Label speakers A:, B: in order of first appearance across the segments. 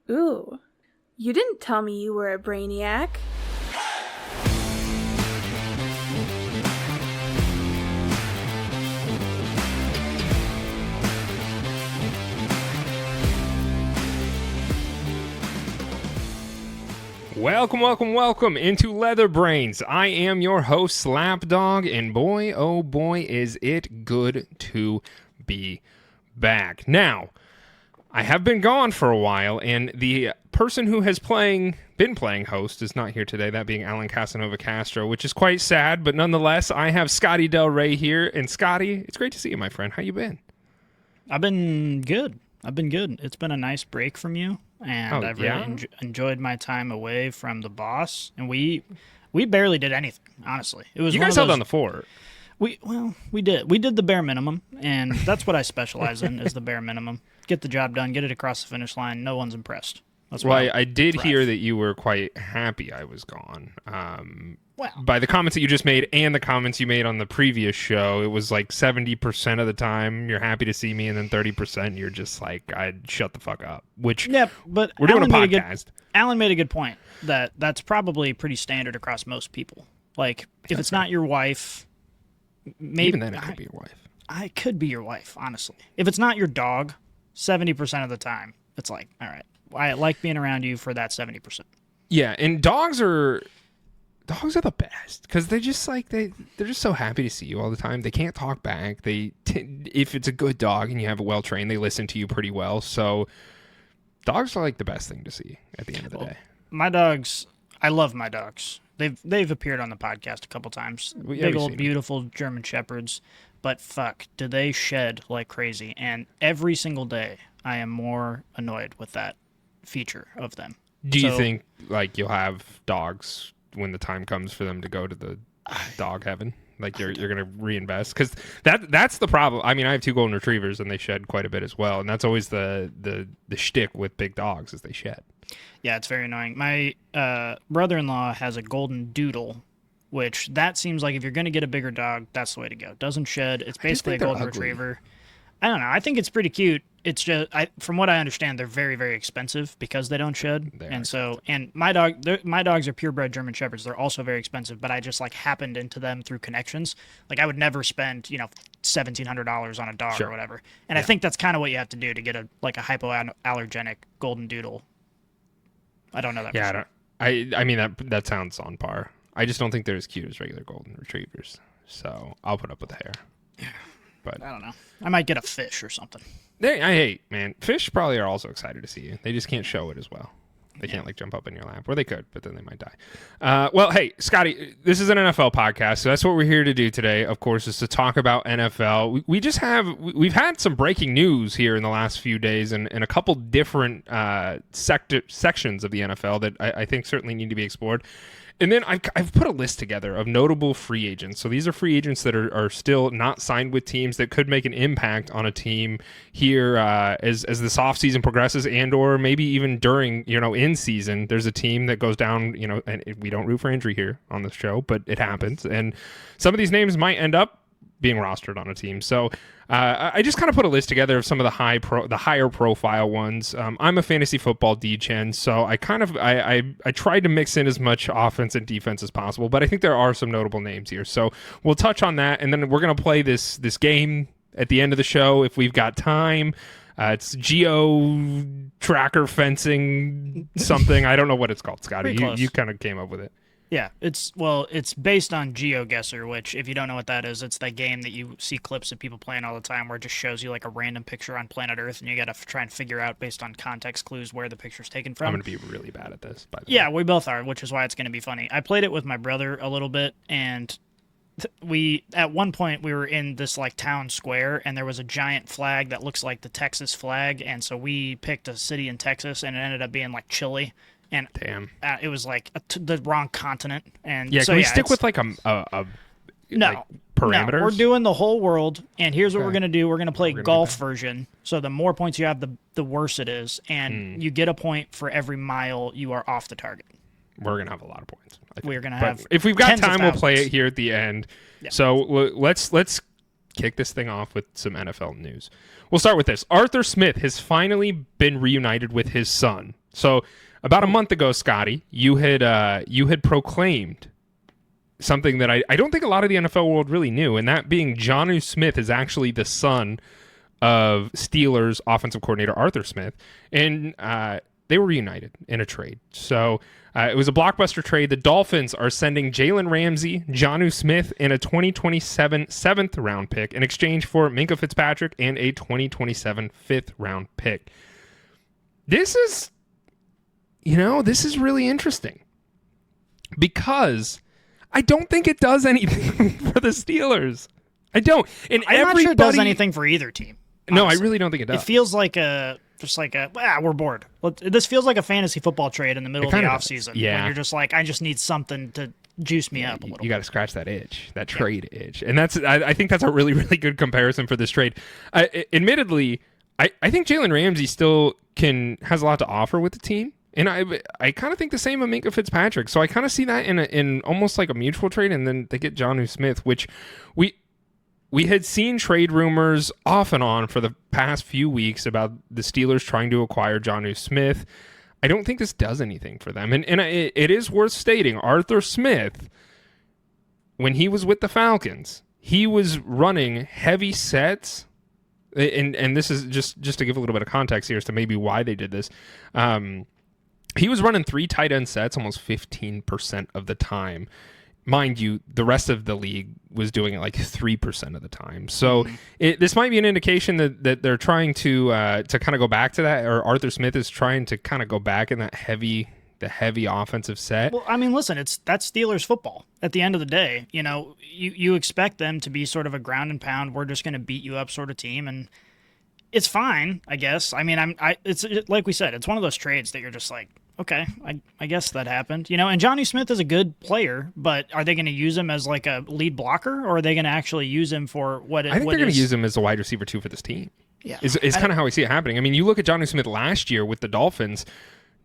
A: Ooh, you didn't tell me you were a brainiac.
B: Welcome into LeatherBrainz. I am your host, Slapdog, and boy, oh boy, is it good to be back. Now, I have been gone for a while, and the person who has been playing host is not here today, that being Alan Casanova Castro, which is quite sad, but nonetheless, I have Scotty Del Rey here, and Scotty, it's great to see you, my friend. How you been?
C: I've been good. It's been a nice break from you, and I've really enjoyed my time away from the boss. And we barely did anything, honestly. It was
B: you guys held on the fort.
C: We did. We did the bare minimum, and that's what I specialize in is the bare minimum. Get the job done, get it across the finish line. No one's impressed. That's why
B: I did hear that you were quite happy I was gone. By the comments that you just made and the comments you made on the previous show, it was like 70% of the time you're happy to see me, and then 30% you're just like, I'd shut the fuck up. Which,
C: yeah, but
B: we're doing a podcast.
C: Alan made a good point that that's probably pretty standard across most people. Like, if it's not your wife, maybe
B: even then it could be your wife.
C: I could be your wife, honestly. If it's not your dog, 70% of the time, it's like, all right, I like being around you for that 70%.
B: Yeah, and dogs are the best because they're just like they're just so happy to see you all the time. They can't talk back. If it's a good dog and you have it well trained, they listen to you pretty well. So dogs are like the best thing to see at the end of the day.
C: My dogs, I love my dogs. They've appeared on the podcast a couple times. Big old beautiful German Shepherds, but fuck, do they shed like crazy? And every single day, I am more annoyed with that feature of them.
B: Do you think like you'll have dogs when the time comes for them to go to the dog heaven? Like you're going to reinvest? Because that's the problem. I mean, I have 2 golden retrievers and they shed quite a bit as well. And that's always the shtick with big dogs is they shed.
C: Yeah, it's very annoying. My brother-in-law has a golden doodle, which that seems like if you're going to get a bigger dog, that's the way to go. Doesn't shed. It's basically a golden retriever. I don't know. I think it's pretty cute. It's just, from what I understand, they're very, very expensive because they don't shed. And my dogs are purebred German Shepherds. They're also very expensive, but I just like happened into them through connections. Like I would never spend, $1,700 on a dog or whatever. And I think that's kind of what you have to do to get a hypoallergenic golden doodle. I don't know that.
B: Yeah, I mean that sounds on par. I just don't think they're as cute as regular golden retrievers. So I'll put up with the hair. But
C: I don't know. I might get a fish or something.
B: Man, fish probably are also excited to see you. They just can't show it as well. They can't like jump up in your lap, or they could, but then they might die. Well, hey, Scotty, this is an NFL podcast, so that's what we're here to do today. Of course, is to talk about NFL. We've had some breaking news here in the last few days, and a couple different sections of the NFL that I think certainly need to be explored. And then I've put a list together of notable free agents. So these are free agents that are still not signed with teams that could make an impact on a team here as this offseason progresses, and or maybe even during, in season. There's a team that goes down, and we don't root for injury here on this show, but it happens. And some of these names might end up being rostered on a team. So I just kind of put a list together of some of the higher profile ones. I'm a fantasy football degen, so I tried to mix in as much offense and defense as possible, but I think there are some notable names here. So we'll touch on that, and then we're going to play this game at the end of the show if we've got time. It's geo tracker fencing something. I don't know what it's called, Scotty. You kind of came up with it.
C: Yeah, it's based on GeoGuessr, which, if you don't know what that is, it's that game that you see clips of people playing all the time where it just shows you like a random picture on planet Earth, and you got to try and figure out based on context clues where the picture's taken from.
B: I'm going to be really bad at this, by the way.
C: Yeah, we both are, which is why it's going to be funny. I played it with my brother a little bit, and at one point we were in this like town square, and there was a giant flag that looks like the Texas flag, and so we picked a city in Texas, and it ended up being like Chile. And
B: damn,
C: it was like the wrong continent. And
B: yeah,
C: so,
B: can we stick with like parameters?
C: No, we're doing the whole world, and here's what we're gonna do. We're gonna play golf version. So the more points you have, the worse it is, and you get a point for every mile you are off the target.
B: We're gonna have a lot of points.
C: We're gonna have.
B: If we've got time, we'll play it here at the end. Yeah. So let's kick this thing off with some NFL news. We'll start with this. Arthur Smith has finally been reunited with his son. So about a month ago, Scotty, you had proclaimed something that I don't think a lot of the NFL world really knew, and that being Jonnu Smith is actually the son of Steelers offensive coordinator Arthur Smith, and they were reunited in a trade. So it was a blockbuster trade. The Dolphins are sending Jalen Ramsey, Jonnu Smith, and a 2027 7th round pick in exchange for Minkah Fitzpatrick and a 2027 5th round pick. This is really interesting because I don't think it does anything for the Steelers. I don't. And
C: I'm not sure it does anything for either team. Honestly.
B: No, I really don't think it does.
C: It feels like we're bored. This feels like a fantasy football trade in the middle of the offseason.
B: Yeah.
C: When you're just like, I just need something to juice me up a little.
B: You got to scratch that itch, that trade itch. And I think that's a really, really good comparison for this trade. Admittedly, I think Jalen Ramsey still has a lot to offer with the team. And I kind of think the same of Minkah Fitzpatrick. So I kind of see that in almost like a mutual trade, and then they get Jonnu Smith, which we had seen trade rumors off and on for the past few weeks about the Steelers trying to acquire Jonnu Smith. I don't think this does anything for them. And it is worth stating, Arthur Smith, when he was with the Falcons, he was running heavy sets. And this is just to give a little bit of context here as to maybe why they did this. He was running 3 tight end sets almost 15% of the time. Mind you, the rest of the league was doing it like 3% of the time. So this might be an indication that they're trying to kind of go back to that, or Arthur Smith is trying to kind of go back in that heavy offensive set.
C: Well, I mean, listen, that's Steelers football. At the end of the day, you expect them to be sort of a ground and pound, we're just going to beat you up sort of team, and it's fine, I guess. I mean, it's like we said, it's one of those trades that you're just like, okay, I guess that happened. And Jonnu Smith is a good player, but are they going to use him as like a lead blocker, or are they going to actually use him for what?
B: I think they're going to use him as a wide receiver too for this team.
C: Yeah,
B: is kind of how I see it happening. I mean, you look at Jonnu Smith last year with the Dolphins.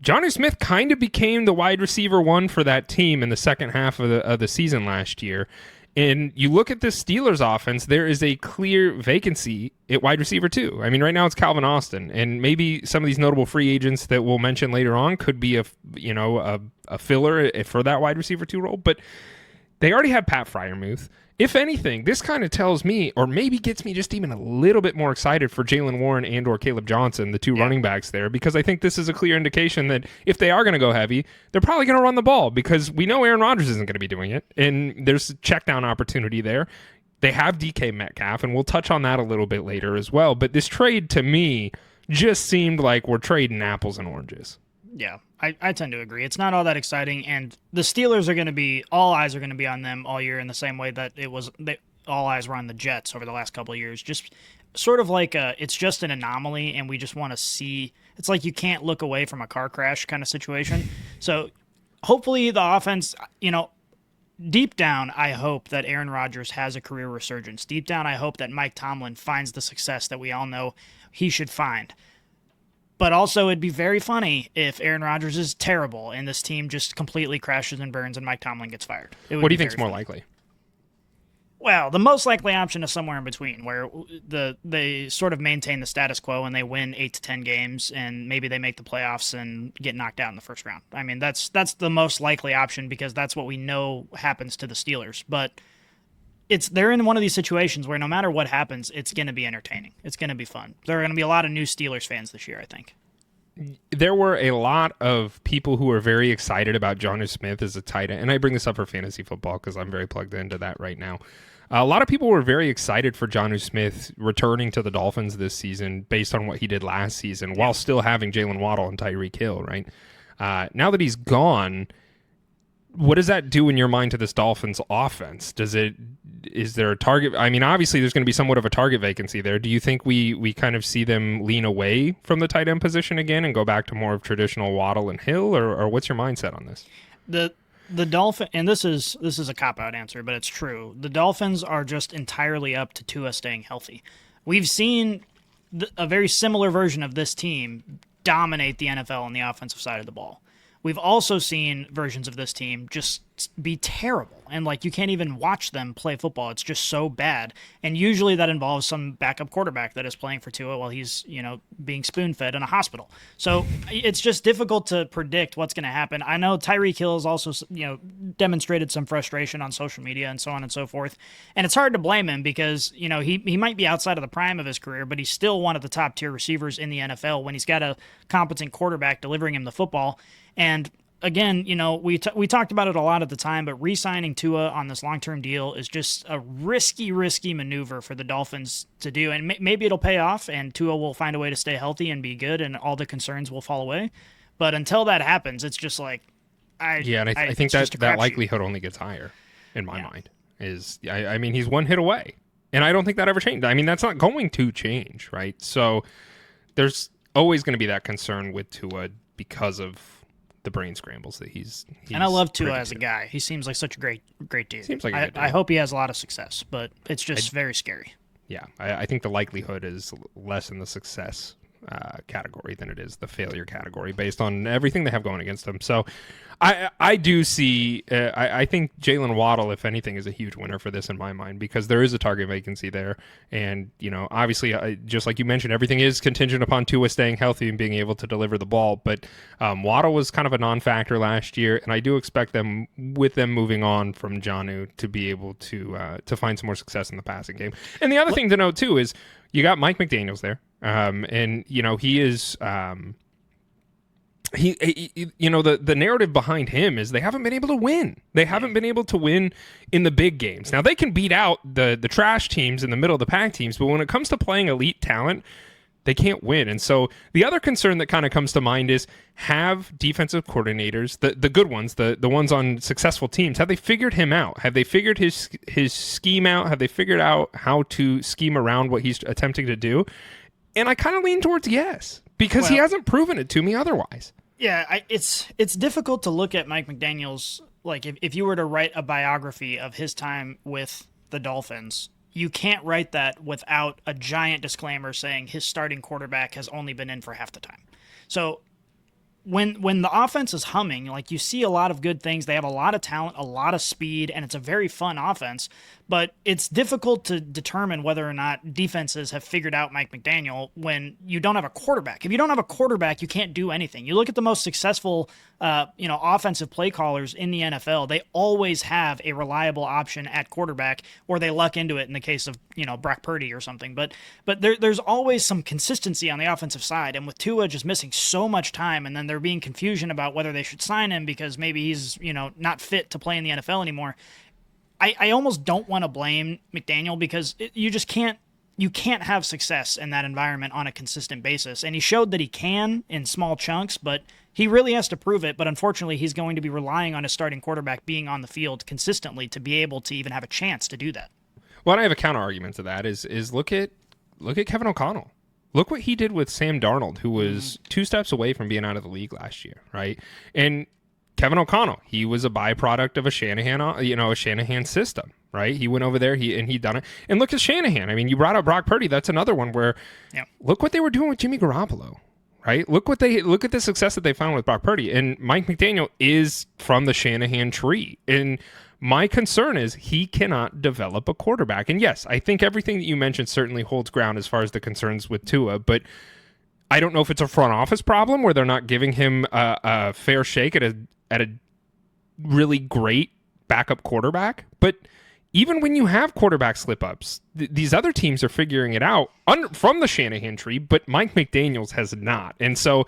B: Jonnu Smith kind of became the wide receiver 1 for that team in the second half of the season last year. And you look at the Steelers offense, there is a clear vacancy at wide receiver 2. I mean, right now it's Calvin Austin, and maybe some of these notable free agents that we'll mention later on could be a filler for that wide receiver 2 role. But they already have Pat Freiermuth. If anything, this kind of tells me, or maybe gets me just even a little bit more excited for Jaylen Warren and or Caleb Johnson, the 2 running backs there, because I think this is a clear indication that if they are going to go heavy, they're probably going to run the ball, because we know Aaron Rodgers isn't going to be doing it, and there's a check down opportunity there. They have DK Metcalf, and we'll touch on that a little bit later as well, but this trade to me just seemed like we're trading apples and oranges.
C: Yeah, I tend to agree. It's not all that exciting, and the Steelers are going to be, all eyes are going to be on them all year in the same way that all eyes were on the Jets over the last couple of years. Just sort of like it's just an anomaly, and we just want to see. It's like you can't look away from a car crash kind of situation. So hopefully the offense, deep down, I hope that Aaron Rodgers has a career resurgence. Deep down, I hope that Mike Tomlin finds the success that we all know he should find. But also, it'd be very funny if Aaron Rodgers is terrible and this team just completely crashes and burns and Mike Tomlin gets fired.
B: What do you think is more likely?
C: Well, the most likely option is somewhere in between, where they sort of maintain the status quo and they win 8 to 10 games, and maybe they make the playoffs and get knocked out in the first round. I mean, that's the most likely option, because that's what we know happens to the Steelers. But they're in one of these situations where no matter what happens, it's going to be entertaining. It's going to be fun. There are going to be a lot of new Steelers fans this year, I think.
B: There were a lot of people who were very excited about Jonnu Smith as a tight end, and I bring this up for fantasy football because I'm very plugged into that right now. A lot of people were very excited for Jonnu Smith returning to the Dolphins this season based on what he did last season, while still having Jalen Waddle and Tyreek Hill, right? Now that he's gone, what does that do in your mind to this Dolphins offense? Is there a target? I mean, obviously there's going to be somewhat of a target vacancy there. Do you think we kind of see them lean away from the tight end position again and go back to more of traditional Waddle and Hill, or what's your mindset on this?
C: The Dolphin, and this is a cop-out answer, but it's true. The Dolphins are just entirely up to Tua staying healthy. We've seen a very similar version of this team dominate the NFL on the offensive side of the ball. We've also seen versions of this team just be terrible. And like, you can't even watch them play football. It's just so bad. And usually that involves some backup quarterback that is playing for Tua while he's, being spoon fed in a hospital. So it's just difficult to predict what's going to happen. I know Tyreek Hill has also, demonstrated some frustration on social media and so on and so forth. And it's hard to blame him because, he might be outside of the prime of his career, but he's still one of the top tier receivers in the NFL when he's got a competent quarterback delivering him the football. And again, we talked about it a lot at the time, but re-signing Tua on this long-term deal is just a risky maneuver for the Dolphins to do. And maybe it'll pay off and Tua will find a way to stay healthy and be good and all the concerns will fall away. But until that happens, it's just like, I
B: think that likelihood only gets higher in my mind. I mean, he's one hit away. And I don't think that ever changed. I mean, that's not going to change, right? So there's always going to be that concern with Tua because of the brain scrambles that he's
C: and I love Tua as a guy. He seems like such a great dude.
B: Seems like a good dude.
C: I hope he has a lot of success, but it's just very scary.
B: Yeah, I think the likelihood is less in the success category than it is the failure category based on everything they have going against them. So I do see, I think Jalen Waddle, if anything, is a huge winner for this in my mind because there is a target vacancy there. And, obviously, just like you mentioned, everything is contingent upon Tua staying healthy and being able to deliver the ball. But Waddle was kind of a non-factor last year, and I do expect them, with them moving on from Jonnu, to be able to find some more success in the passing game. And the other thing to note, too, is you got Mike McDaniels there. And he is the narrative behind him is they haven't been able to win. They haven't been able to win in the big games. Now they can beat out the trash teams in the middle of the pack teams, but when it comes to playing elite talent, they can't win. And so the other concern that kind of comes to mind is, have defensive coordinators, the good ones, the ones on successful teams, have they figured him out? Have they figured his scheme out? Have they figured out how to scheme around what he's attempting to do? And I kind of lean towards yes, because he hasn't proven it to me otherwise.
C: Yeah, it's difficult to look at Mike McDaniels, like if you were to write a biography of his time with the Dolphins, you can't write that without a giant disclaimer saying his starting quarterback has only been in for half the time. So when the offense is humming, like, you see a lot of good things. They have a lot of talent, a lot of speed, and it's a very fun offense. But it's difficult to determine whether or not defenses have figured out Mike McDaniel when you don't have a quarterback. If you don't have a quarterback, you can't do anything. You look at the most successful, offensive play callers in the NFL. They always have a reliable option at quarterback, or they luck into it in the case of Brock Purdy or something. But there's always some consistency on the offensive side. And with Tua just missing so much time, and then there being confusion about whether they should sign him because maybe he's not fit to play in the NFL anymore. I almost don't want to blame McDaniel because you can't have success in that environment on a consistent basis. And he showed that he can in small chunks, but he really has to prove it. But unfortunately, he's going to be relying on his starting quarterback being on the field consistently to be able to even have a chance to do that.
B: Well, I have a counter argument to that is look at Kevin O'Connell. Look what he did with Sam Darnold, who was 2 steps away from being out of the league last year, right? And Kevin O'Connell, he was a byproduct of a Shanahan system, right? He went over there, he done it. And look at Shanahan. I mean, you brought up Brock Purdy. That's another one where look what they were doing with Jimmy Garoppolo, right? Look at the success that they found with Brock Purdy. And Mike McDaniel is from the Shanahan tree. And my concern is he cannot develop a quarterback. And yes, I think everything that you mentioned certainly holds ground as far as the concerns with Tua, but I don't know if it's a front office problem where they're not giving him a fair shake at a really great backup quarterback. But even when you have quarterback slip-ups, these other teams are figuring it out from the Shanahan tree, but Mike McDaniels has not. And so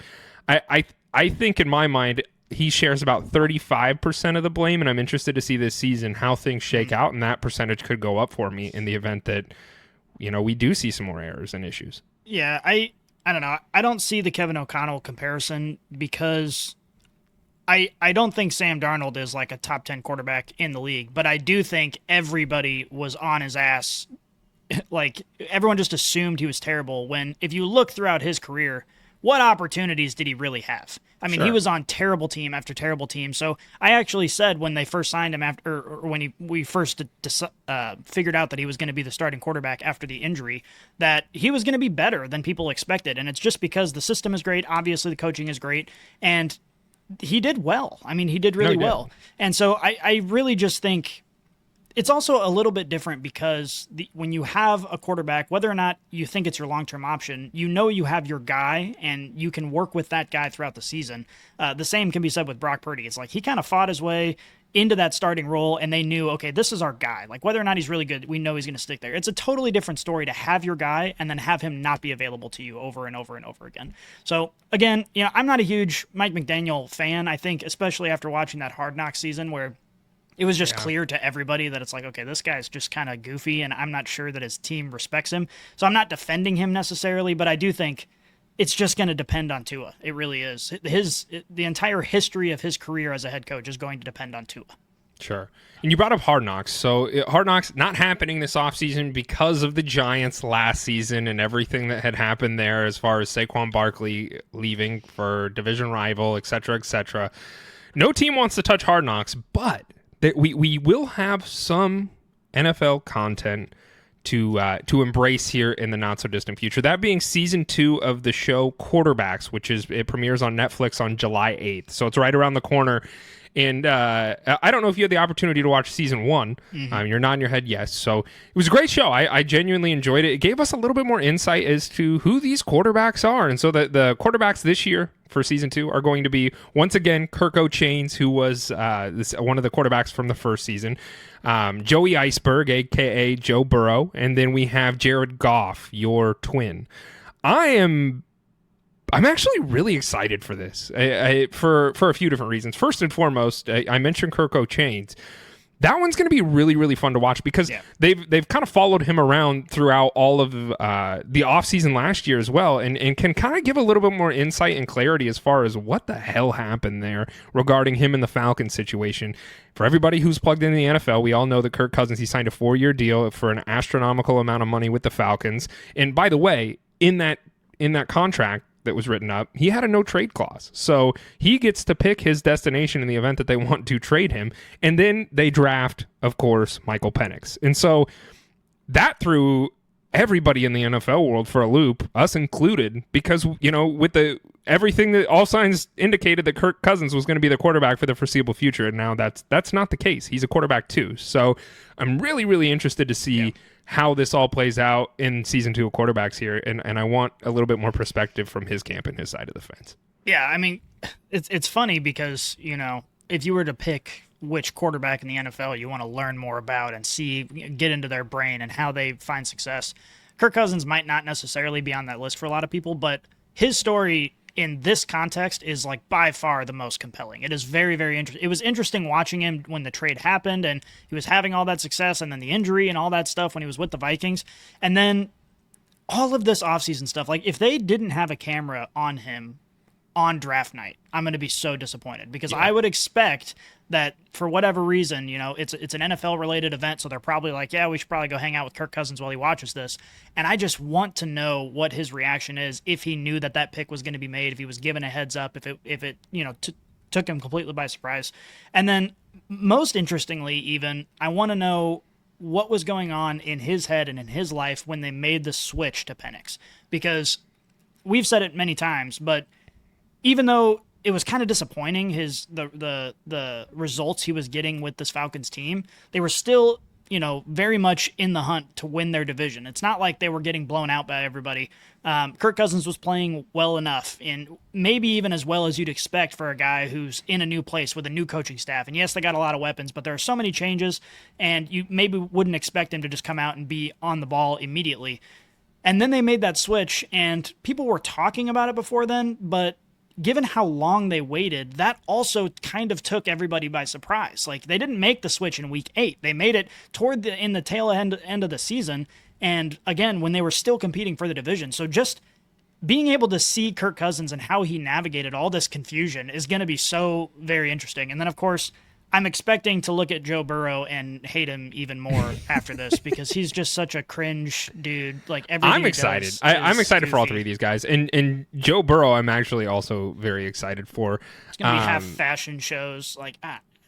B: I think in my mind, he shares about 35% of the blame, and I'm interested to see this season how things shake out, and that percentage could go up for me in the event that we do see some more errors and issues.
C: Yeah, I don't know. I don't see the Kevin O'Connell comparison because I don't think Sam Darnold is like a top 10 quarterback in the league, but I do think everybody was on his ass. Like, everyone just assumed he was terrible when, if you look throughout his career, what opportunities did he really have? I mean, He was on terrible team after terrible team. So I actually said when they first signed him or when we first figured out that he was going to be the starting quarterback after the injury, that he was going to be better than people expected. And it's just because the system is great. Obviously, the coaching is great. And he did well. I mean, he did really well. And so I really just think it's also a little bit different because when you have a quarterback, whether or not you think it's your long-term option, you know you have your guy and you can work with that guy throughout the season. The same can be said with Brock Purdy. It's like he kind of fought his way into that starting role and they knew, okay, this is our guy. Like whether or not he's really good, we know he's going to stick there. It's a totally different story to have your guy and then have him not be available to you over and over and over again. So again, I'm not a huge Mike McDaniel fan. I think especially after watching that Hard Knocks season where it was just clear to everybody that it's like, okay, this guy's just kind of goofy and I'm not sure that his team respects him. So I'm not defending him necessarily, but I do think it's just going to depend on Tua. It really is. The entire history of his career as a head coach is going to depend on Tua.
B: Sure. And you brought up Hard Knocks. So Hard Knocks not happening this offseason because of the Giants last season and everything that had happened there as far as Saquon Barkley leaving for division rival, et cetera, et cetera. No team wants to touch Hard Knocks, but we will have some NFL content to embrace here in the not so distant future. That being season 2 of the show Quarterbacks, which it premieres on Netflix on July 8th. So it's right around the corner. And I don't know if you had the opportunity to watch season 1.
C: Mm-hmm.
B: You're nodding your head yes. So it was a great show. I genuinely enjoyed it. It gave us a little bit more insight as to who these quarterbacks are. And so the quarterbacks this year for season 2 are going to be, once again, Kirko Chainz, who was one of the quarterbacks from the first season, Joey Iceberg, a.k.a. Joe Burrow, and then we have Jared Goff, your twin. I'm actually really excited for this for a few different reasons. First and foremost, I mentioned Kirko Chainz. That one's going to be really, really fun to watch because they've kind of followed him around throughout all of the offseason last year as well and can kind of give a little bit more insight and clarity as far as what the hell happened there regarding him and the Falcons situation. For everybody who's plugged into the NFL, we all know that Kirk Cousins, he signed a 4-year deal for an astronomical amount of money with the Falcons. And by the way, in that contract that was written up, he had a no trade clause. So he gets to pick his destination in the event that they want to trade him. And then they draft, of course, Michael Penix. And so that threw everybody in the NFL world for a loop, us included, because, with everything that all signs indicated that Kirk Cousins was going to be the quarterback for the foreseeable future. And now that's not the case. He's a quarterback too. So I'm really, really interested to see how this all plays out in season 2 of quarterbacks here. And I want a little bit more perspective from his camp and his side of the fence.
C: Yeah. I mean, it's funny because, if you were to pick which quarterback in the NFL you want to learn more about and get into their brain and how they find success, Kirk Cousins might not necessarily be on that list for a lot of people, but his story in this context is like by far the most compelling. It is very, very interesting. It was interesting watching him when the trade happened and he was having all that success and then the injury and all that stuff when he was with the Vikings. And then all of this offseason stuff, like if they didn't have a camera on him on draft night, I'm going to be so disappointed because I would expect that for whatever reason, it's an NFL related event. So they're probably like, we should probably go hang out with Kirk Cousins while he watches this. And I just want to know what his reaction is if he knew that pick was going to be made, if he was given a heads up, if it took him completely by surprise. And then most interestingly, even I want to know what was going on in his head and in his life when they made the switch to Penix, because we've said it many times, but even though it was kind of disappointing, the results he was getting with this Falcons team, they were still, very much in the hunt to win their division. It's not like they were getting blown out by everybody. Kirk Cousins was playing well enough, and maybe even as well as you'd expect for a guy who's in a new place with a new coaching staff. And yes, they got a lot of weapons, but there are so many changes, and you maybe wouldn't expect him to just come out and be on the ball immediately. And then they made that switch, and people were talking about it before then, but given how long they waited, that also kind of took everybody by surprise. Like, they didn't make the switch in week 8. They made it in the tail end of the season. And again, when they were still competing for the division. So just being able to see Kirk Cousins and how he navigated all this confusion is going to be so very interesting. And then, of course, I'm expecting to look at Joe Burrow and hate him even more after this because he's just such a cringe dude. Like everything
B: I'm excited. I'm excited for all three of these guys, and Joe Burrow. I'm actually also very excited for.
C: It's gonna be half fashion shows. Like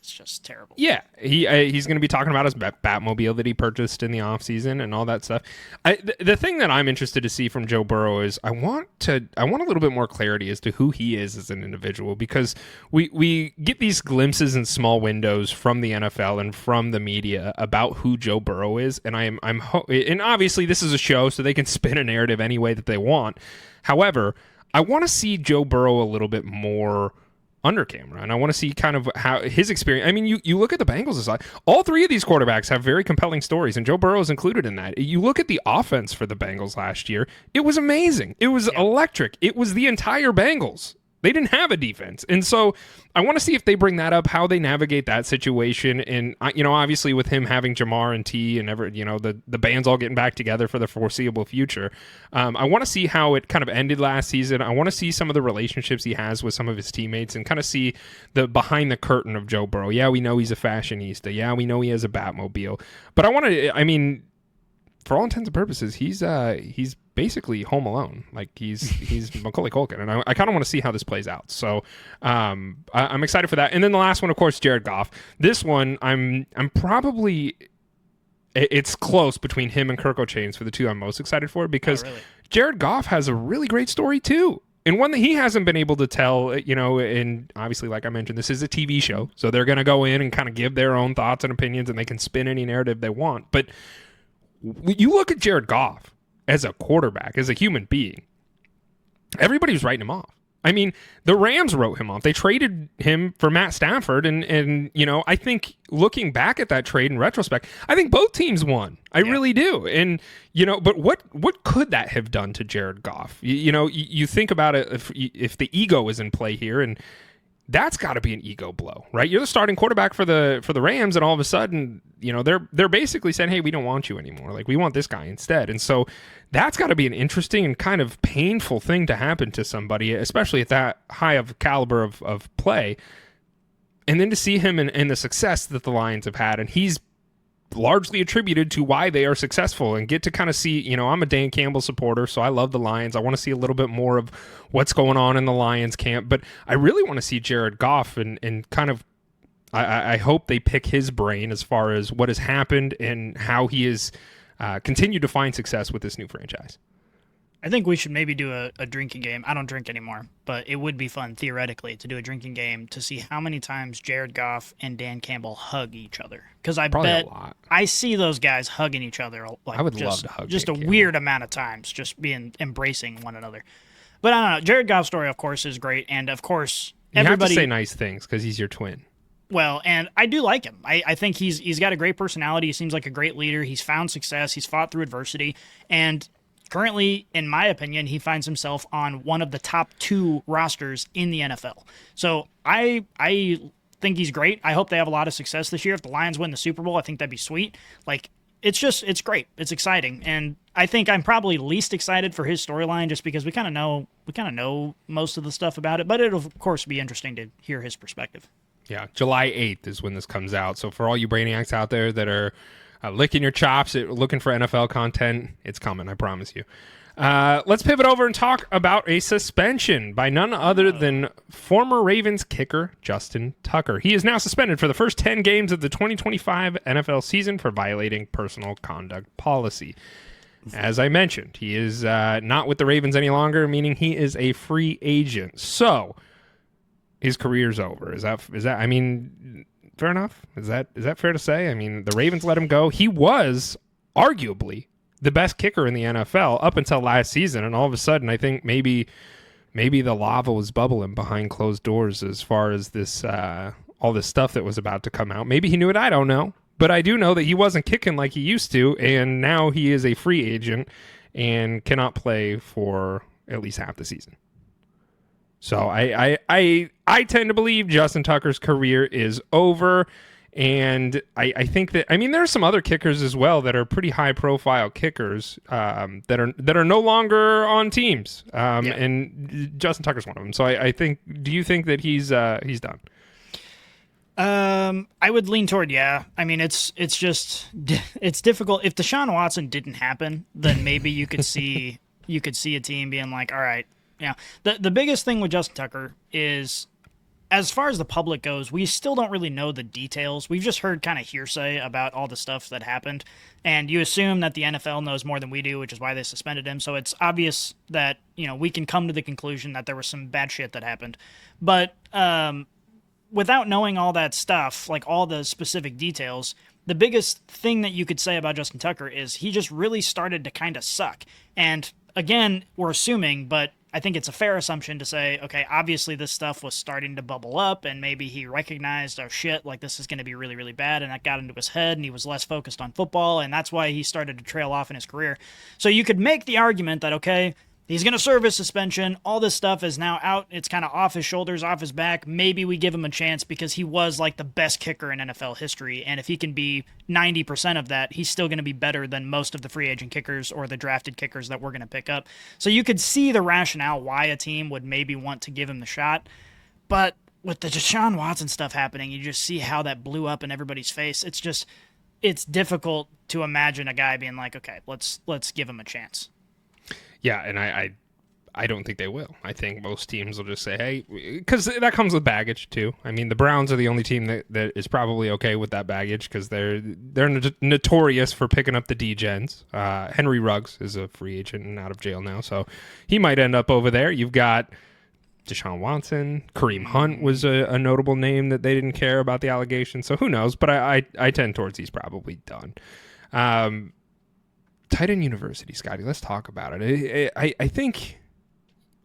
C: It's just terrible.
B: Yeah, he's going to be talking about his Batmobile that he purchased in the offseason and all that stuff. The thing that I'm interested to see from Joe Burrow is I want a little bit more clarity as to who he is as an individual, because we get these glimpses in small windows from the NFL and from the media about who Joe Burrow is, and and obviously this is a show, so they can spin a narrative any way that they want. However, I want to see Joe Burrow a little bit more under camera, and I want to see kind of how his experience. I mean, you look at the Bengals aside, all three of these quarterbacks have very compelling stories, and Joe Burrow is included in that. You look at the offense for the Bengals last year, it was amazing. It was electric. It was the entire Bengals. They didn't have a defense. And so I want to see if they bring that up, how they navigate that situation. And, obviously with him having Jamar and T and the band's all getting back together for the foreseeable future. I want to see how it kind of ended last season. I want to see some of the relationships he has with some of his teammates and kind of see the behind the curtain of Joe Burrow. Yeah, we know he's a fashionista. Yeah, we know he has a Batmobile. But for all intents and purposes, he's basically Home Alone. Like he's Macaulay Culkin, and I kind of want to see how this plays out. So I'm excited for that. And then the last one, of course, Jared Goff. This one, I'm probably, it's close between him and Kirko Chainz for the two I'm most excited for, because Jared Goff has a really great story too. And one that he hasn't been able to tell, and obviously, like I mentioned, this is a TV show, so they're going to go in and kind of give their own thoughts and opinions, and they can spin any narrative they want. But you look at Jared Goff as a quarterback, as a human being, everybody was writing him off. I mean, the Rams wrote him off. They traded him for Matt Stafford, and I think looking back at that trade in retrospect, I think both teams won. I really do. And but what could that have done to Jared Goff? You think about it, if the ego is in play here, and that's got to be an ego blow, right? You're the starting quarterback for the Rams, and all of a sudden, they're basically saying, "Hey, we don't want you anymore. Like, we want this guy instead." And so that's got to be an interesting and kind of painful thing to happen to somebody, especially at that high of caliber of play. And then to see him in the success that the Lions have had, and he's largely attributed to why they are successful, and get to kind of see, I'm a Dan Campbell supporter, so I love the Lions. I want to see a little bit more of what's going on in the Lions camp, but I really want to see Jared Goff and kind of, I hope they pick his brain as far as what has happened and how he has continued to find success with this new franchise.
C: I think we should maybe do a drinking game. I don't drink anymore, but it would be fun, theoretically, to do a drinking game to see how many times Jared Goff and Dan Campbell hug each other. Because I bet I see those guys hugging each other. Like,
B: I would love to hug
C: just
B: Dan
C: a
B: Campbell.
C: Weird amount of times, just embracing one another. But I don't know. Jared Goff's story, of course, is great. And, of course, everybody...
B: You have to say nice things because he's your twin.
C: Well, and I do like him. I think he's got a great personality. He seems like a great leader. He's found success. He's fought through adversity. And... currently, in my opinion, he finds himself on one of the top 2 rosters in the NFL. So I think he's great. I hope they have a lot of success this year. If the Lions win the Super Bowl, I think that'd be sweet. Like, it's great. It's exciting. And I think I'm probably least excited for his storyline just because we kind of know most of the stuff about it. But it'll, of course, be interesting to hear his perspective.
B: Yeah, July 8th is when this comes out. So for all you Brainiacs out there that are licking your chops, looking for NFL content, it's coming, I promise you. Let's pivot over and talk about a suspension by none other than former Ravens kicker Justin Tucker. He is now suspended for the first 10 games of the 2025 NFL season for violating personal conduct policy. As I mentioned, he is not with the Ravens any longer, meaning he is a free agent. So his career's over. Is that? I mean, fair enough. Is that fair to say? I mean, the Ravens let him go. He was arguably the best kicker in the NFL up until last season, and all of a sudden, I think maybe the lava was bubbling behind closed doors as far as this all this stuff that was about to come out. Maybe he knew it. I don't know, but I do know that he wasn't kicking like he used to, and now he is a free agent and cannot play for at least half the season. So I tend to believe Justin Tucker's career is over, and I think that, I mean, there are some other kickers as well that are pretty high profile kickers that are no longer on teams, and Justin Tucker's one of them. So I think, do you think that he's done?
C: I would lean toward yeah. I mean, it's difficult. If Deshaun Watson didn't happen, then maybe you could see a team being like, all right. Yeah, the biggest thing with Justin Tucker is as far as the public goes, we still don't really know the details. We've just heard kind of hearsay about all the stuff that happened. And you assume that the NFL knows more than we do, which is why they suspended him. So it's obvious that, we can come to the conclusion that there was some bad shit that happened. But without knowing all that stuff, like all the specific details, the biggest thing that you could say about Justin Tucker is he just really started to kind of suck. And again, we're assuming, but I think it's a fair assumption to say, okay, obviously this stuff was starting to bubble up and maybe he recognized, oh shit, like this is going to be really, really bad. And that got into his head and he was less focused on football. And that's why he started to trail off in his career. So you could make the argument that, okay, he's going to serve his suspension. All this stuff is now out. It's kind of off his shoulders, off his back. Maybe we give him a chance because he was like the best kicker in NFL history. And if he can be 90% of that, he's still going to be better than most of the free agent kickers or the drafted kickers that we're going to pick up. So you could see the rationale why a team would maybe want to give him the shot. But with the Deshaun Watson stuff happening, you just see how that blew up in everybody's face. It's difficult to imagine a guy being like, okay, let's give him a chance.
B: Yeah, and I don't think they will. I think most teams will just say, hey, because that comes with baggage too. I mean, the Browns are the only team that is probably okay with that baggage because they're notorious for picking up the D-gens. Henry Ruggs is a free agent and out of jail now, so he might end up over there. You've got Deshaun Watson. Kareem Hunt was a notable name that they didn't care about the allegations, so who knows? But I tend towards he's probably done. Tight end university, Scotty. Let's talk about it. I think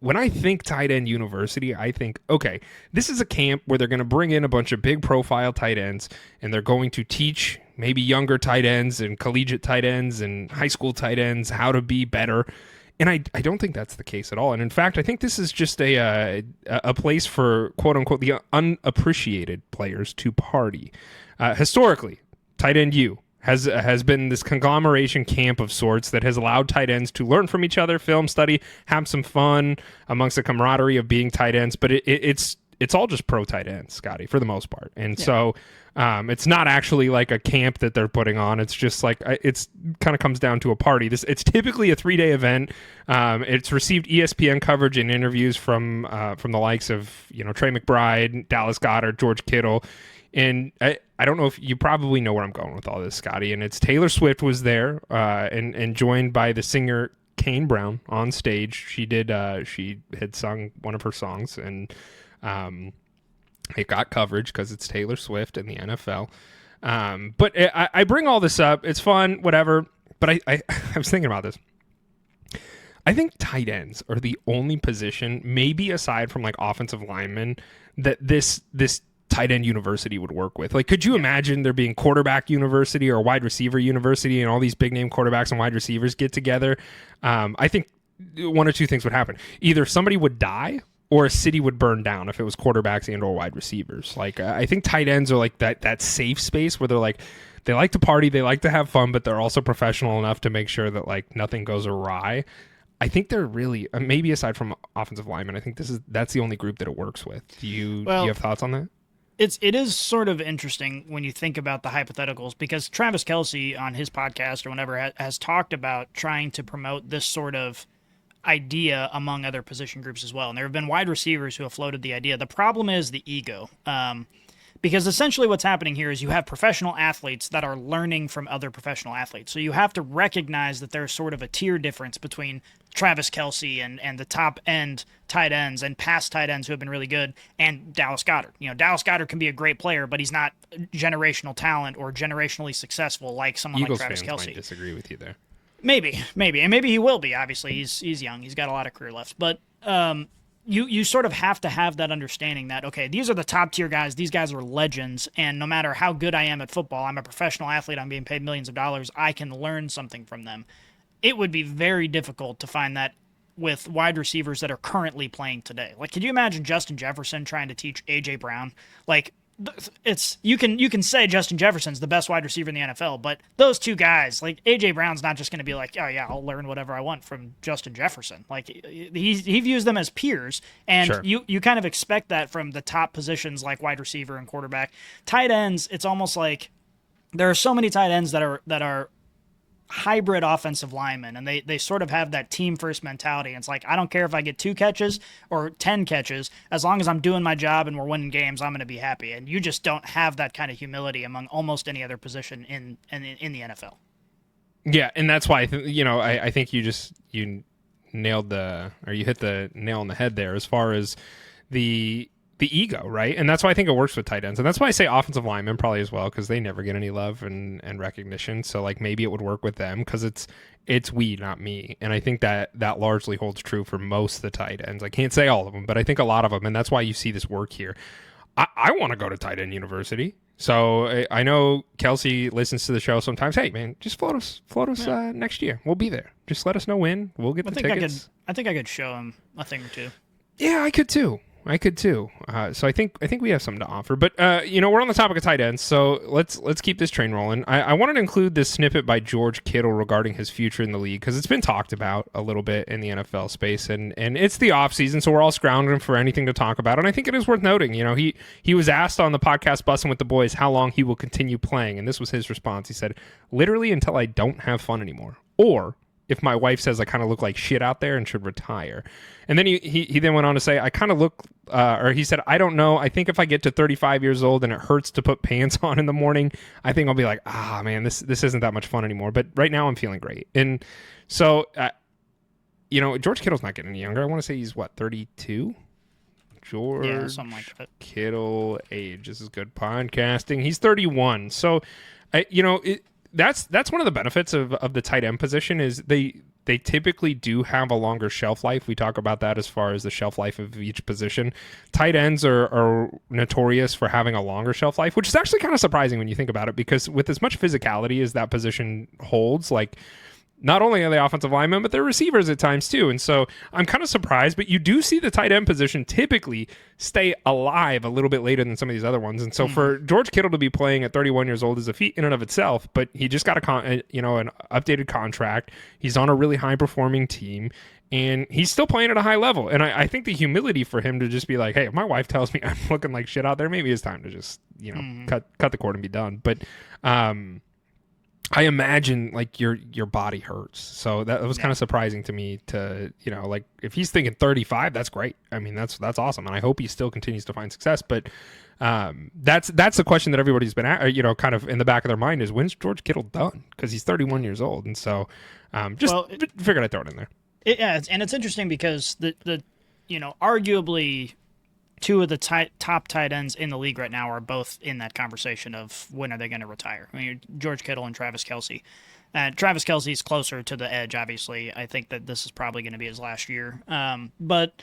B: when I think tight end university, I think, okay, this is a camp where they're going to bring in a bunch of big profile tight ends and they're going to teach maybe younger tight ends and collegiate tight ends and high school tight ends how to be better. And I don't think that's the case at all. And in fact, I think this is just a place for, quote unquote, the unappreciated players to party. Historically, tight end U has been this conglomeration camp of sorts that has allowed tight ends to learn from each other, film study, have some fun amongst the camaraderie of being tight ends. But it's all just pro tight ends, Scotty, for the most part. And so it's not actually like a camp that they're putting on. It's just like it's kind of comes down to a party. It's typically a 3-day event. It's received ESPN coverage and interviews from the likes of Trey McBride, Dallas Goedert, George Kittle. And I don't know if you probably know where I'm going with all this, Scotty. And it's Taylor Swift was there and joined by the singer Kane Brown on stage. She had sung one of her songs and it got coverage because it's Taylor Swift and the NFL. But I bring all this up. It's fun, whatever. But I was thinking about this. I think tight ends are the only position, maybe aside from like offensive linemen, that this tight end university would work with. Like, could you imagine there being quarterback university or wide receiver university and all these big name quarterbacks and wide receivers get together? I think one or two things would happen. Either somebody would die or a city would burn down if it was quarterbacks and or wide receivers. Like, I think tight ends are like that safe space where they're like, they like to party, they like to have fun, but they're also professional enough to make sure that like nothing goes awry. I think they're really, maybe aside from offensive linemen, I think that's the only group that it works with. Do you have thoughts on that?
C: It is sort of interesting when you think about the hypotheticals because Travis Kelce on his podcast or whenever has talked about trying to promote this sort of idea among other position groups as well. And there have been wide receivers who have floated the idea. The problem is the ego. Because essentially what's happening here is you have professional athletes that are learning from other professional athletes. So you have to recognize that there's sort of a tier difference between Travis Kelce and the top end tight ends and past tight ends who have been really good and Dallas Goedert. Dallas Goedert can be a great player, but he's not generational talent or generationally successful like someone
B: Eagles
C: like Travis
B: fans
C: Kelce.
B: Might disagree with you there.
C: Maybe. And maybe he will be. Obviously, he's young. He's got a lot of career left. But you sort of have to have that understanding that, okay, these are the top tier guys. These guys are legends. And no matter how good I am at football, I'm a professional athlete. I'm being paid millions of dollars. I can learn something from them. It would be very difficult to find that with wide receivers that are currently playing today. Like, could you imagine Justin Jefferson trying to teach A.J. Brown? Like, you can say Justin Jefferson's the best wide receiver in the NFL, but those two guys, like A.J. Brown's not just going to be like, oh yeah, I'll learn whatever I want from Justin Jefferson. Like he views them as peers, and
B: Sure.
C: you kind of expect that from the top positions like wide receiver and quarterback. Tight ends, it's almost like there are so many tight ends that are hybrid offensive linemen, and they sort of have that team first mentality. It's like, I don't care if I get 2 catches or 10 catches, as long as I'm doing my job and we're winning games, I'm going to be happy. And you just don't have that kind of humility among almost any other position in the NFL.
B: Yeah, and that's why I think you nailed you hit the nail on the head there as far as the ego, right? And that's why I think it works with tight ends. And that's why I say offensive linemen probably as well, because they never get any love and recognition. So like maybe it would work with them because it's we, not me. And I think that largely holds true for most of the tight ends. I can't say all of them, but I think a lot of them. And that's why you see this work here. I want to go to tight end university. So I know Kelsey listens to the show sometimes. Hey man, just float us next year. We'll be there. Just let us know when. We'll get the tickets.
C: I think I could show him a thing or two.
B: Yeah, I could too. So I think we have something to offer. But we're on the topic of tight ends, so let's keep this train rolling. I wanted to include this snippet by George Kittle regarding his future in the league because it's been talked about a little bit in the NFL space, and it's the offseason, so we're all scrounging for anything to talk about. And I think it is worth noting. He was asked on the podcast Bussin' with the Boys how long he will continue playing, and this was his response. He said, "Literally until I don't have fun anymore, or if my wife says I kind of look like shit out there and should retire." And then he then went on to say, I kind of look, or he said, "I don't know. I think if I get to 35 years old and it hurts to put pants on in the morning, I think I'll be like, man, this isn't that much fun anymore. But right now I'm feeling great." And so, George Kittle's not getting any younger. I want to say he's 32? George
C: something like that.
B: Kittle age. This is good podcasting. He's 31. So, that's one of the benefits of the tight end position is they typically do have a longer shelf life. We talk about that as far as the shelf life of each position. Tight ends are notorious for having a longer shelf life, which is actually kind of surprising when you think about it, because with as much physicality as that position holds, like not only are they offensive linemen, but they're receivers at times too. And so I'm kind of surprised, but you do see the tight end position typically stay alive a little bit later than some of these other ones. And so for George Kittle to be playing at 31 years old is a feat in and of itself, but he just got an updated contract. He's on a really high performing team, and he's still playing at a high level. And I think the humility for him to just be like, hey, if my wife tells me I'm looking like shit out there, maybe it's time to just, cut the cord and be done. But, I imagine like your body hurts. So that was kind of surprising to me to, like if he's thinking 35, that's great. I mean, that's awesome. And I hope he still continues to find success. But that's the question that everybody's been kind of in the back of their mind is, when's George Kittle done? Because he's 31 years old. And so figured I'd throw it in there.
C: And it's interesting because the arguably two of the top tight ends in the league right now are both in that conversation of when are they going to retire. I mean, George Kittle and Travis Kelce. Travis Kelce's closer to the edge, obviously. I think that this is probably going to be his last year. But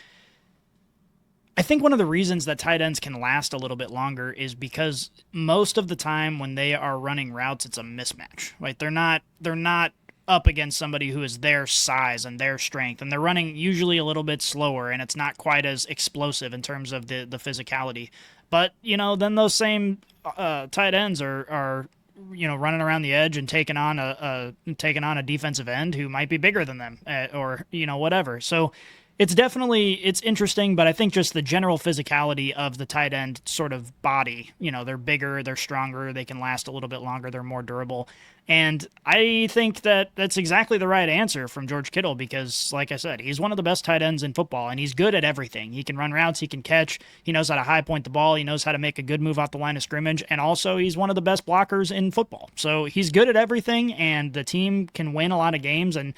C: I think one of the reasons that tight ends can last a little bit longer is because most of the time when they are running routes, it's a mismatch. Right? They're not up against somebody who is their size and their strength, and they're running usually a little bit slower, and it's not quite as explosive in terms of the physicality. But then those same tight ends are running around the edge and taking on a defensive end who might be bigger than them, or whatever. So it's interesting, but I think just the general physicality of the tight end sort of body, they're bigger, they're stronger, they can last a little bit longer, they're more durable. And I think that that's exactly the right answer from George Kittle because, like I said, he's one of the best tight ends in football, and he's good at everything. He can run routes, he can catch, he knows how to high point the ball, he knows how to make a good move off the line of scrimmage, and also he's one of the best blockers in football. So he's good at everything, and the team can win a lot of games, and,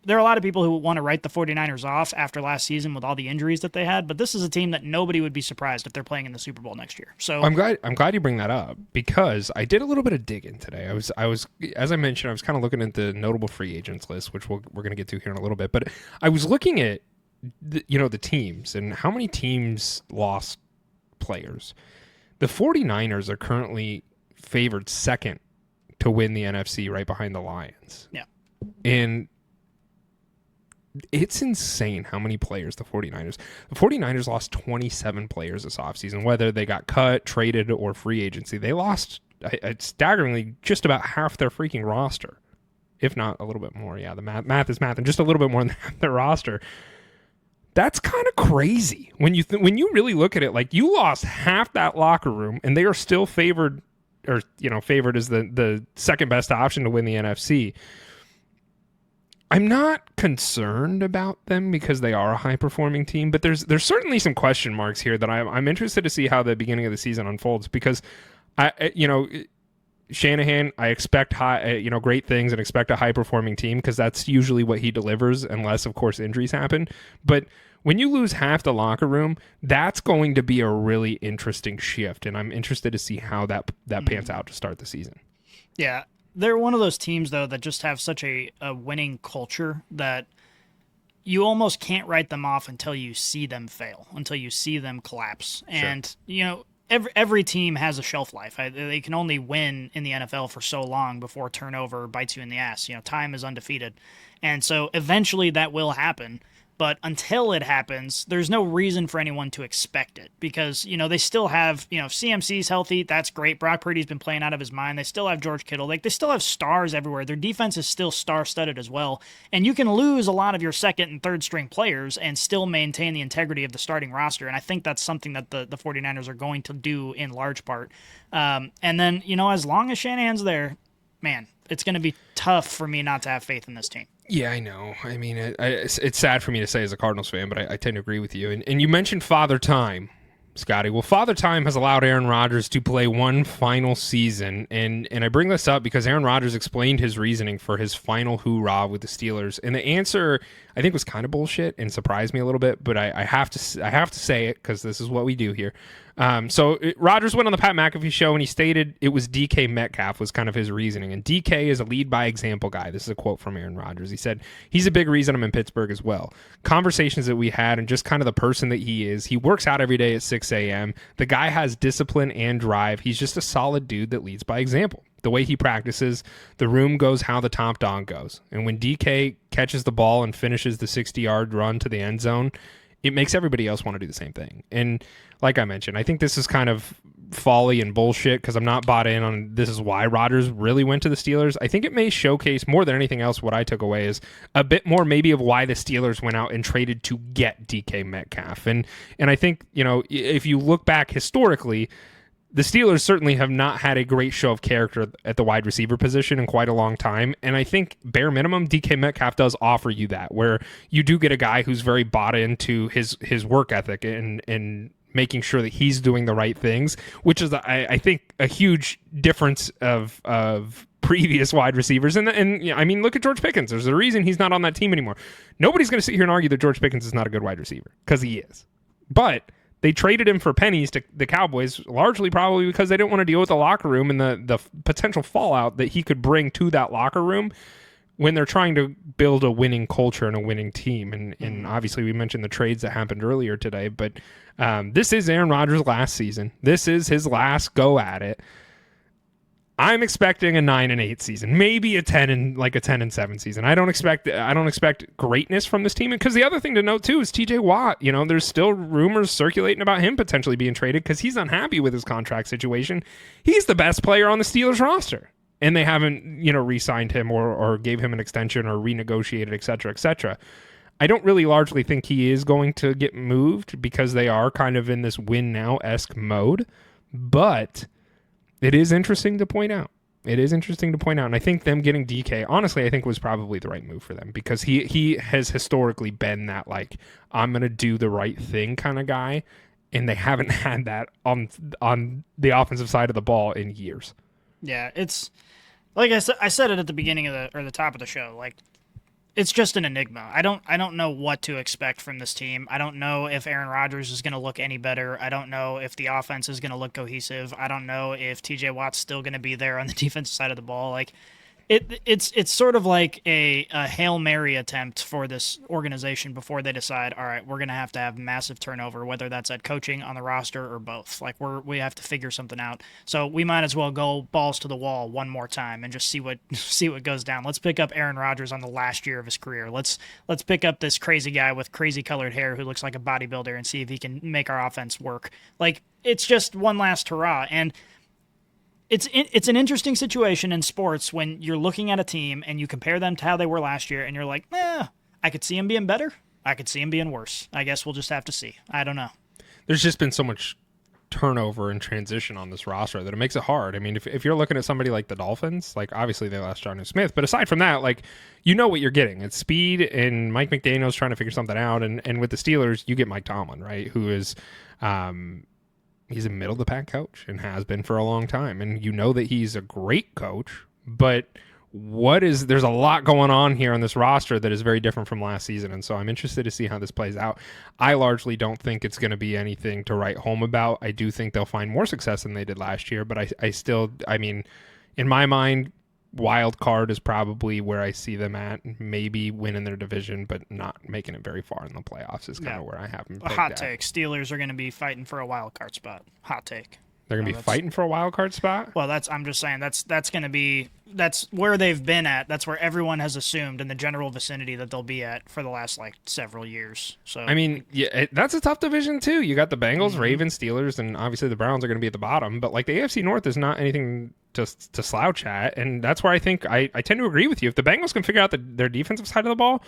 C: there are a lot of people who want to write the 49ers off after last season with all the injuries that they had, but this is a team that nobody would be surprised if they're playing in the Super Bowl next year. So
B: I'm glad you bring that up because I did a little bit of digging today. I was as I mentioned, I was kind of looking at the notable free agents list, which we're going to get to here in a little bit, but I was looking at the teams and how many teams lost players. The 49ers are currently favored second to win the NFC right behind the Lions.
C: Yeah.
B: And it's insane how many players the 49ers lost 27 players this offseason, whether they got cut, traded, or free agency. They lost staggeringly just about half their freaking roster, if not a little bit more. Yeah, the math is math, and just a little bit more than half their roster. That's kind of crazy when you really look at it. Like, you lost half that locker room, and they are still favored, or favored as the second best option to win the NFC. I'm not concerned about them because they are a high-performing team, but there's certainly some question marks here that I'm interested to see how the beginning of the season unfolds because Shanahan, I expect great things and expect a high-performing team because that's usually what he delivers unless, of course, injuries happen. But when you lose half the locker room, that's going to be a really interesting shift, and I'm interested to see how that pans out to start the season.
C: Yeah. They're one of those teams, though, that just have such a winning culture that you almost can't write them off until you see them fail, until you see them collapse. Sure. And, every team has a shelf life. They can only win in the NFL for so long before turnover bites you in the ass. Time is undefeated. And so eventually that will happen. But until it happens, there's no reason for anyone to expect it because, they still have, CMC's healthy. That's great. Brock Purdy's been playing out of his mind. They still have George Kittle. They still have stars everywhere. Their defense is still star-studded as well. And you can lose a lot of your second and third string players and still maintain the integrity of the starting roster. And I think that's something that the 49ers are going to do in large part. And then, as long as Shanahan's there, man, it's going to be tough for me not to have faith in this team.
B: Yeah, I know. I mean, it's sad for me to say as a Cardinals fan, but I tend to agree with you. And you mentioned Father Time, Scotty. Well, Father Time has allowed Aaron Rodgers to play one final season. And I bring this up because Aaron Rodgers explained his reasoning for his final hoorah with the Steelers. And the answer, I think, was kind of bullshit and surprised me a little bit. But I have to say it because this is what we do here. Rodgers went on the Pat McAfee show and he stated it was DK Metcalf was kind of his reasoning. And DK is a lead by example guy. This is a quote from Aaron Rodgers. He said, he's a big reason I'm in Pittsburgh as well. Conversations that we had and just kind of the person that he is. He works out every day at 6 a.m. The guy has discipline and drive. He's just a solid dude that leads by example. The way he practices, the room goes how the top dog goes. And when DK catches the ball and finishes the 60-yard run to the end zone, it makes everybody else want to do the same thing. And like I mentioned, I think this is kind of folly and bullshit because I'm not bought in on this is why Rodgers really went to the Steelers. I think it may showcase more than anything else what I took away is a bit more maybe of why the Steelers went out and traded to get DK Metcalf. And I think, if you look back historically, the Steelers certainly have not had a great show of character at the wide receiver position in quite a long time. And I think bare minimum, DK Metcalf does offer you that, where you do get a guy who's very bought into his work ethic and making sure that he's doing the right things, which is, I think, a huge difference of previous wide receivers. And I mean, look at George Pickens. There's a reason he's not on that team anymore. Nobody's going to sit here and argue that George Pickens is not a good wide receiver, because he is. But they traded him for pennies to the Cowboys, largely probably because they didn't want to deal with the locker room and the potential fallout that he could bring to that locker room when they're trying to build a winning culture and a winning team. And obviously we mentioned the trades that happened earlier today, but this is Aaron Rodgers' last season. This is his last go at it. I'm expecting a 9-8 season, maybe a 10-7 season. I don't expect greatness from this team. Because the other thing to note too is TJ Watt. There's still rumors circulating about him potentially being traded because he's unhappy with his contract situation. He's the best player on the Steelers roster, and they haven't re-signed him or gave him an extension or renegotiated, et cetera, et cetera. I don't really largely think he is going to get moved because they are kind of in this win now-esque mode, but it is interesting to point out. And I think them getting DK, honestly, I think was probably the right move for them because he has historically been that, like, I'm going to do the right thing kind of guy, and they haven't had that on the offensive side of the ball in years.
C: Yeah, it's like I said it at the beginning of the top of the show, like, it's just an enigma. I don't know what to expect from this team. I don't know if Aaron Rodgers is going to look any better. I don't know if the offense is going to look cohesive. I don't know if TJ Watt's still going to be there on the defensive side of the ball. Like, it's sort of like a Hail Mary attempt for this organization before they decide, all right, we're going to have massive turnover, whether that's at coaching, on the roster, or both. Like, we have to figure something out. So we might as well go balls to the wall one more time and just see what goes down. Let's pick up Aaron Rodgers on the last year of his career. Let's pick up this crazy guy with crazy colored hair who looks like a bodybuilder and see if he can make our offense work. Like, it's just one last hurrah. And it's an interesting situation in sports when you're looking at a team and you compare them to how they were last year, and you're like, I could see them being better. I could see them being worse. I guess we'll just have to see. I don't know.
B: There's just been so much turnover and transition on this roster that it makes it hard. I mean, if you're looking at somebody like the Dolphins, like obviously they lost Jonnu Smith, but aside from that, like you know what you're getting. It's speed, and Mike McDaniel's trying to figure something out. And with the Steelers, you get Mike Tomlin, right? Who is he's a middle of the pack coach and has been for a long time. And you know that he's a great coach, but there's a lot going on here on this roster that is very different from last season. And so I'm interested to see how this plays out. I largely don't think it's going to be anything to write home about. I do think they'll find more success than they did last year, but I mean, in my mind, wild card is probably where I see them at. Maybe winning their division, but not making it very far in the playoffs is kind of where I have them.
C: A hot take. Steelers are going to be fighting for a wild card spot. Hot take.
B: They're going to be fighting for a wild card spot?
C: Well, I'm just saying that's going to be that's where they've been at. That's where everyone has assumed in the general vicinity that they'll be at for the last like several years. So
B: I mean, yeah, that's a tough division too. You got the Bengals, Ravens, Steelers, and obviously the Browns are going to be at the bottom. But like the AFC North is not anything to slouch at, and that's where I think I tend to agree with you. If the Bengals can figure out their defensive side of the ball,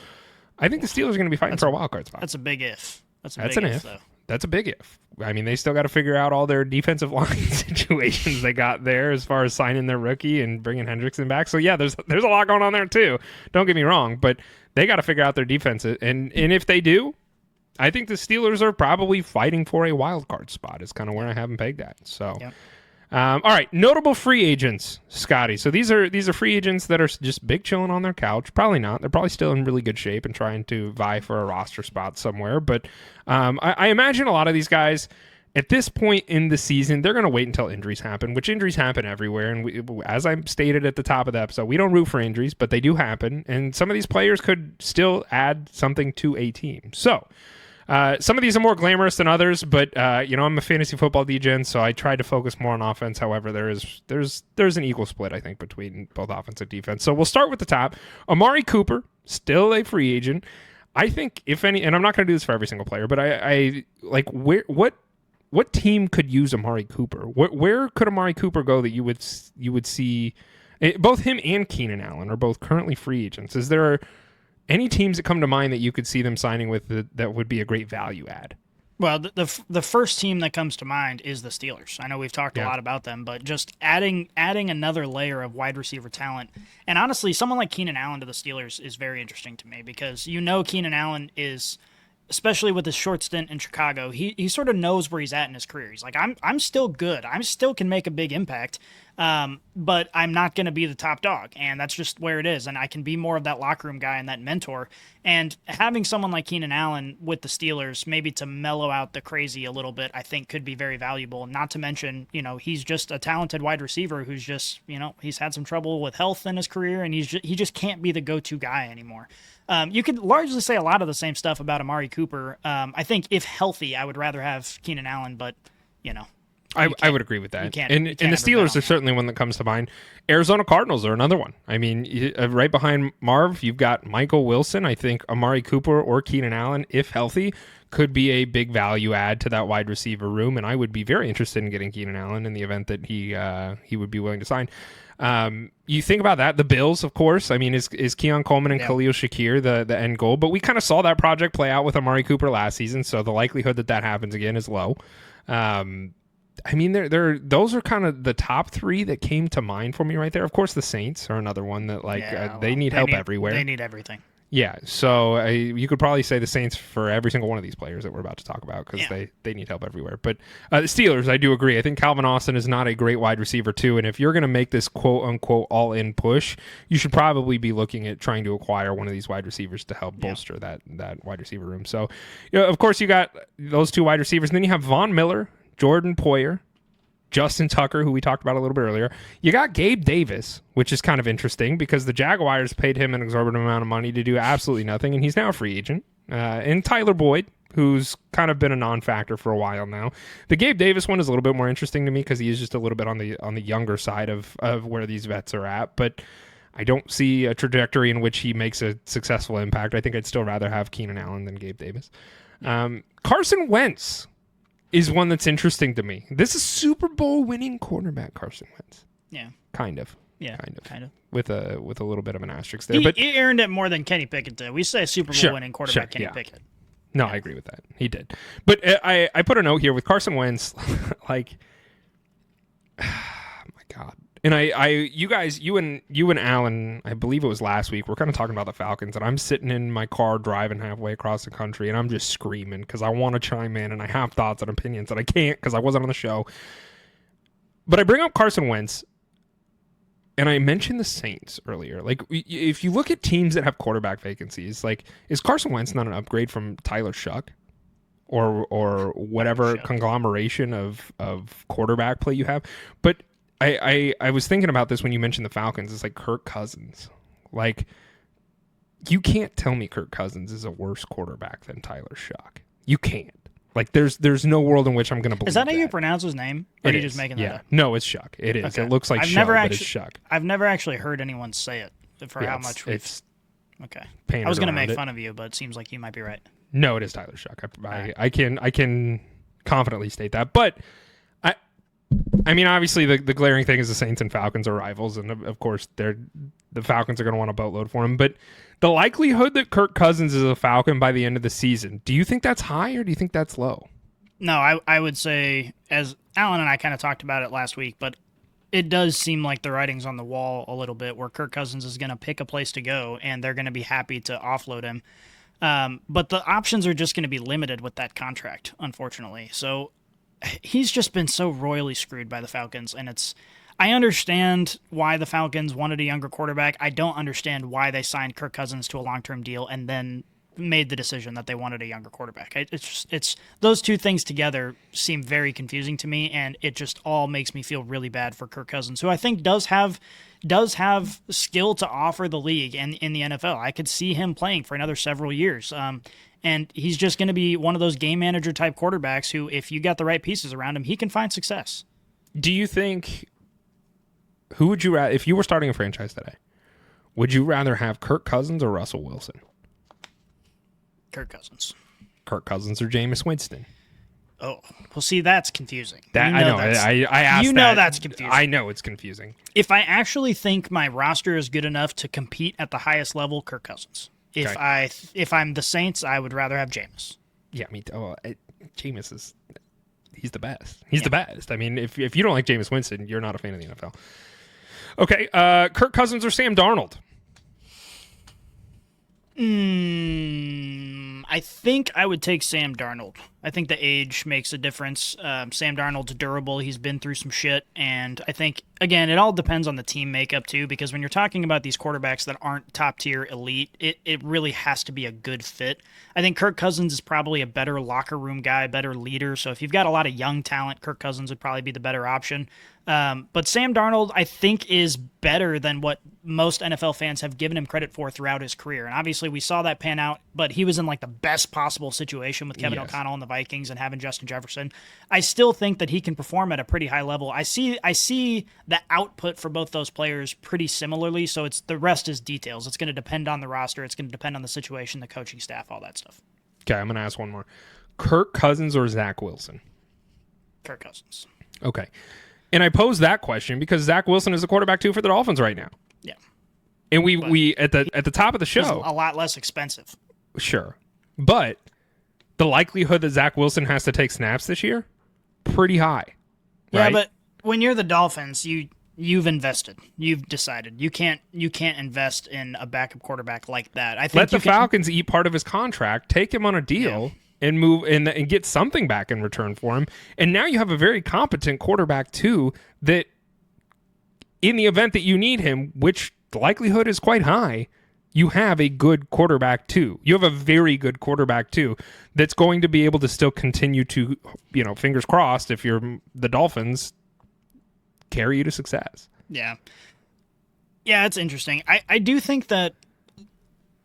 B: I think the Steelers are going to be fighting for a wild card spot.
C: That's a big if. That's
B: an if.
C: Though.
B: That's a big if. I mean, they still got to figure out all their defensive line situations they got there as far as signing their rookie and bringing Hendrickson back. So, yeah, there's a lot going on there, too. Don't get me wrong, but they got to figure out their defense. And if they do, I think the Steelers are probably fighting for a wild card spot is kind of where I have them pegged at. So,
C: yep.
B: All right, notable free agents, Scotty. So these are free agents that are just big chilling on their couch. Probably not. They're probably still in really good shape and trying to vie for a roster spot somewhere. But I imagine a lot of these guys at this point in the season, they're going to wait until injuries happen, which injuries happen everywhere. And as I stated at the top of the episode, we don't root for injuries, but they do happen. And some of these players could still add something to a team. So some of these are more glamorous than others, but I'm a fantasy football degen, so I try to focus more on offense. However, there's an equal split, I think, between both offense and defense. So we'll start with the top. Amari Cooper, still a free agent. I think, if any, and I'm not going to do this for every single player, but I like what team could use Amari Cooper? Where could Amari Cooper go that you would see? Both him and Keenan Allen are both currently free agents. Is there any teams that come to mind that you could see them signing with that would be a great value add?
C: Well, the first team that comes to mind is the Steelers. I know we've talked a lot about them, but just adding another layer of wide receiver talent. And honestly, someone like Keenan Allen to the Steelers is very interesting to me because Keenan Allen is, especially with his short stint in Chicago, he sort of knows where he's at in his career. He's like, I'm still good. I still can make a big impact, but I'm not going to be the top dog, and that's just where it is. And I can be more of that locker room guy and that mentor. And having someone like Keenan Allen with the Steelers, maybe to mellow out the crazy a little bit, I think could be very valuable. Not to mention, he's just a talented wide receiver who's just, he's had some trouble with health in his career, and he just can't be the go-to guy anymore. You could largely say a lot of the same stuff about Amari Cooper. I think if healthy, I would rather have Keenan Allen, but,
B: I would agree with that.
C: And
B: the Steelers are certainly one that comes to mind. Arizona Cardinals are another one. I mean, right behind Marv, you've got Michael Wilson. I think Amari Cooper or Keenan Allen, if healthy, could be a big value add to that wide receiver room, and I would be very interested in getting Keenan Allen in the event that he would be willing to sign. You think about that, the Bills, of course. I mean, is Keon Coleman and Khalil Shakir the end goal? But we kind of saw that project play out with Amari Cooper last season, so the likelihood that happens again is low. I mean, those are kind of the top three that came to mind for me right there. Of course, the Saints are another one that they need help everywhere.
C: They need everything.
B: Yeah, so you could probably say the Saints for every single one of these players that we're about to talk about because they need help everywhere. But the Steelers, I do agree. I think Calvin Austin is not a great wide receiver too, and if you're going to make this quote-unquote all-in push, you should probably be looking at trying to acquire one of these wide receivers to help bolster that wide receiver room. So, of course, you got those two wide receivers, and then you have Von Miller, Jordan Poyer, Justin Tucker, who we talked about a little bit earlier. You got Gabe Davis, which is kind of interesting because the Jaguars paid him an exorbitant amount of money to do absolutely nothing, and he's now a free agent. And Tyler Boyd, who's kind of been a non-factor for a while now. The Gabe Davis one is a little bit more interesting to me because he is just a little bit on the younger side of where these vets are at, but I don't see a trajectory in which he makes a successful impact. I think I'd still rather have Keenan Allen than Gabe Davis. Carson Wentz is one that's interesting to me. This is Super Bowl winning quarterback Carson Wentz.
C: Yeah.
B: Kind of.
C: Yeah. Kind of.
B: With a little bit of an asterisk there.
C: He earned it more than Kenny Pickett did. We say Super Bowl winning quarterback Kenny Pickett.
B: No, I agree with that. He did. But I put a note here with Carson Wentz, like, oh my God. And you and Alan, I believe it was last week, we're kind of talking about the Falcons, and I'm sitting in my car driving halfway across the country, and I'm just screaming because I want to chime in, and I have thoughts and opinions, and I can't because I wasn't on the show. But I bring up Carson Wentz, and I mentioned the Saints earlier. Like, if you look at teams that have quarterback vacancies, like, is Carson Wentz not an upgrade from Tyler Shuck? Or whatever conglomeration of quarterback play you have? But I was thinking about this when you mentioned the Falcons. It's like Kirk Cousins. Like, you can't tell me Kirk Cousins is a worse quarterback than Tyler Shuck. You can't. Like, there's no world in which I'm going to believe that.
C: Is that how you pronounce his name? Or are you just making that up?
B: No, it's Shuck. It is. Okay. It looks like Shuck, but it's Shuck.
C: I've never actually heard anyone say it for how much we've... Okay. I was going to make fun of you, but it seems like you might be right.
B: No, it is Tyler Shuck. I can confidently state that. But, I mean, obviously, the glaring thing is the Saints and Falcons are rivals, and of course, the Falcons are going to want a boatload for him. But the likelihood that Kirk Cousins is a Falcon by the end of the season, do you think that's high or do you think that's low?
C: No, I would say, as Alan and I kind of talked about it last week, but it does seem like the writing's on the wall a little bit where Kirk Cousins is going to pick a place to go, and they're going to be happy to offload him. But the options are just going to be limited with that contract, unfortunately. So he's just been so royally screwed by the Falcons, and I understand why the Falcons wanted a younger quarterback. I don't understand why they signed Kirk Cousins to a long-term deal and then made the decision that they wanted a younger quarterback. It's those two things together seem very confusing to me, and it just all makes me feel really bad for Kirk Cousins, who I think does have skill to offer the league and in the NFL. I could see him playing for another several years. And he's just going to be one of those game manager type quarterbacks who, if you got the right pieces around him, he can find success.
B: Do you think, who would you rather, if you were starting a franchise today, would you rather have Kirk Cousins or Russell Wilson?
C: Kirk Cousins.
B: Kirk Cousins or Jameis Winston?
C: Oh, well, see, that's confusing.
B: I know. I asked
C: you know that's confusing.
B: I know it's confusing.
C: If I actually think my roster is good enough to compete at the highest level, Kirk Cousins. If I'm the Saints, I would rather have Jameis.
B: Yeah, me too. Jameis he's the best. He's the best. I mean, if you don't like Jameis Winston, you're not a fan of the NFL. Okay, Kirk Cousins or Sam Darnold?
C: I think I would take Sam Darnold. I think the age makes a difference. Sam Darnold's durable. He's been through some shit. And I think, again, it all depends on the team makeup, too, because when you're talking about these quarterbacks that aren't top-tier elite, it really has to be a good fit. I think Kirk Cousins is probably a better locker room guy, better leader. So if you've got a lot of young talent, Kirk Cousins would probably be the better option. But Sam Darnold, I think, is better than what most NFL fans have given him credit for throughout his career. And obviously we saw that pan out, but he was in like the best possible situation with Kevin O'Connell and the Vikings and having Justin Jefferson. I still think that he can perform at a pretty high level. I see the output for both those players pretty similarly, so the rest is details. It's going to depend on the roster. It's going to depend on the situation, the coaching staff, all that stuff.
B: Okay, I'm going to ask one more. Kirk Cousins or Zach Wilson?
C: Kirk Cousins.
B: Okay. And I pose that question because Zach Wilson is the quarterback too for the Dolphins right now.
C: Yeah.
B: And we at the top of the show,
C: he's a lot less expensive.
B: Sure. But the likelihood that Zach Wilson has to take snaps this year, pretty high.
C: Yeah,
B: right?
C: but when you're the Dolphins, you've invested. You've decided. You can't invest in a backup quarterback like that. I think
B: let the Falcons eat part of his contract, take him on a deal. Yeah. And move and get something back in return for him. And now you have a very competent quarterback, too, that in the event that you need him, which the likelihood is quite high, you have a good quarterback, too. You have a very good quarterback, too, that's going to be able to still continue to, fingers crossed, if you're the Dolphins, carry you to success.
C: Yeah. Yeah, it's interesting. I do think that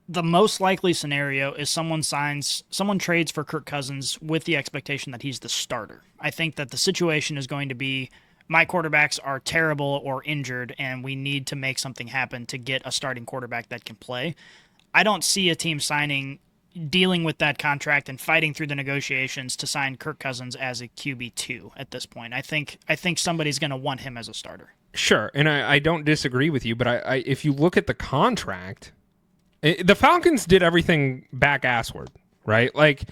C: the most likely scenario is someone trades for Kirk Cousins with the expectation that he's the starter. I think that the situation is going to be my quarterbacks are terrible or injured, and we need to make something happen to get a starting quarterback that can play. I don't see a team dealing with that contract and fighting through the negotiations to sign Kirk Cousins as a QB2 at this point. I think somebody's going to want him as a starter.
B: Sure, and I don't disagree with you, but I if you look at the contract, the Falcons did everything back assward. right? Like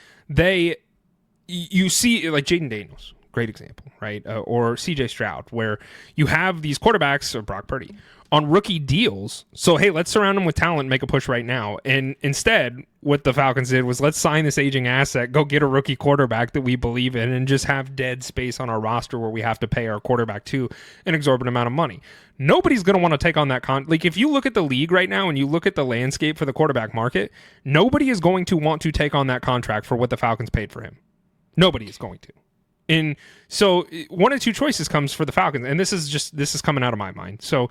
B: you see like Jaden Daniels, great example, right? Or CJ Stroud, where you have these quarterbacks, or Brock Purdy, on rookie deals. So, hey, let's surround them with talent and make a push right now. And instead, what the Falcons did was, let's sign this aging asset, go get a rookie quarterback that we believe in, and just have dead space on our roster where we have to pay our quarterback to an exorbitant amount of money. Nobody's going to want to take on that like, if you look at the league right now and you look at the landscape for the quarterback market, nobody is going to want to take on that contract for what the Falcons paid for him. Nobody is going to. And so one of two choices comes for the Falcons, and this is coming out of my mind. So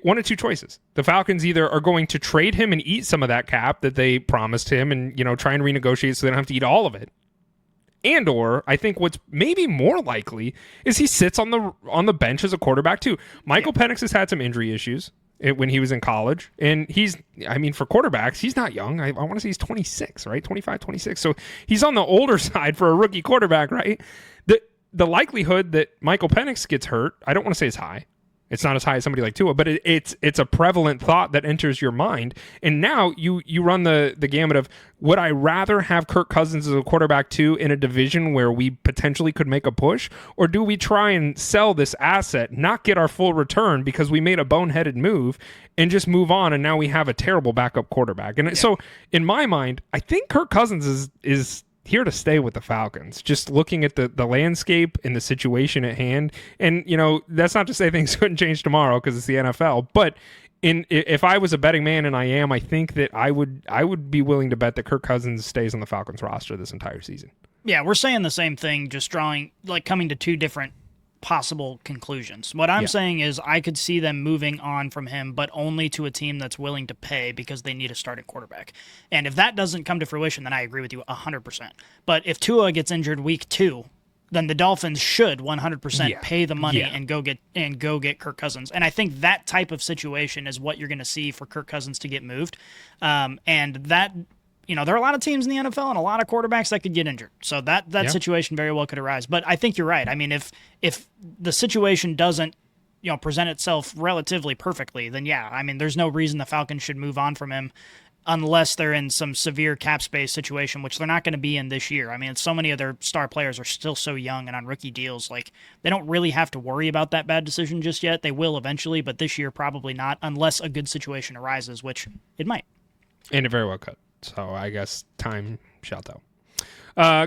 B: one of two choices. The Falcons either are going to trade him and eat some of that cap that they promised him and, try and renegotiate so they don't have to eat all of it. And or I think what's maybe more likely is he sits on the bench as a quarterback too. Michael Penix has had some injury issues when he was in college, and for quarterbacks, he's not young. I want to say he's 26, right? 25, 26. So he's on the older side for a rookie quarterback, right? The likelihood that Michael Penix gets hurt, I don't want to say it's high. It's not as high as somebody like Tua, but it's a prevalent thought that enters your mind. And now you run the gamut of, would I rather have Kirk Cousins as a quarterback too in a division where we potentially could make a push? Or do we try and sell this asset, not get our full return because we made a boneheaded move, and just move on, and now we have a terrible backup quarterback? And so in my mind, I think Kirk Cousins is here to stay with the Falcons, just looking at the landscape and the situation at hand. And, that's not to say things couldn't change tomorrow because it's the NFL, but if I was a betting man, and I am, I think that I would be willing to bet that Kirk Cousins stays on the Falcons roster this entire season.
C: Yeah, we're saying the same thing, just coming to two different possible conclusions. What I'm saying is I could see them moving on from him, but only to a team that's willing to pay because they need a starting quarterback. And if that doesn't come to fruition, then I agree with you 100%. But if Tua gets injured week 2, then the Dolphins should 100% pay the money and go get Kirk Cousins. And I think that type of situation is what you're going to see for Kirk Cousins to get moved. And that, there are a lot of teams in the NFL and a lot of quarterbacks that could get injured. So that situation very well could arise. But I think you're right. I mean, if the situation doesn't, present itself relatively perfectly, then there's no reason the Falcons should move on from him unless they're in some severe cap space situation, which they're not going to be in this year. I mean, so many of their star players are still so young and on rookie deals. Like, they don't really have to worry about that bad decision just yet. They will eventually, but this year probably not, unless a good situation arises, which it might.
B: And it very well could. So I guess time shall tell.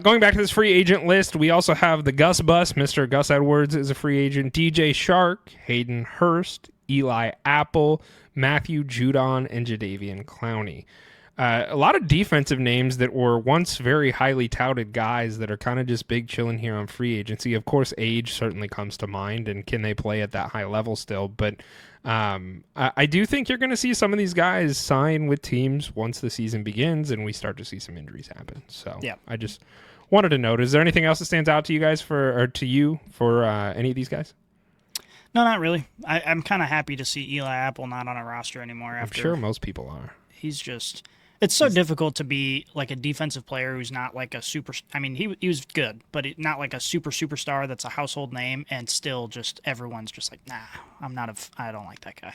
B: Going back to this free agent list, we also have the Gus Bus. Mr. Gus Edwards is a free agent. DJ Shark, Hayden Hurst, Eli Apple, Matthew Judon, and Jadeveon Clowney. A lot of defensive names that were once very highly touted guys that are kind of just big chilling here on free agency. Of course, age certainly comes to mind, and can they play at that high level still? But I do think you're going to see some of these guys sign with teams once the season begins and we start to see some injuries happen. So I just wanted to note, is there anything else that stands out to you guys for any of these guys?
C: No, not really. I'm kind of happy to see Eli Apple not on a roster anymore.
B: I'm sure most people are.
C: It's so difficult to be like a defensive player who's not like a super. I mean, he was good, but not like a superstar that's a household name, and still just everyone's just like, nah, I don't like that guy.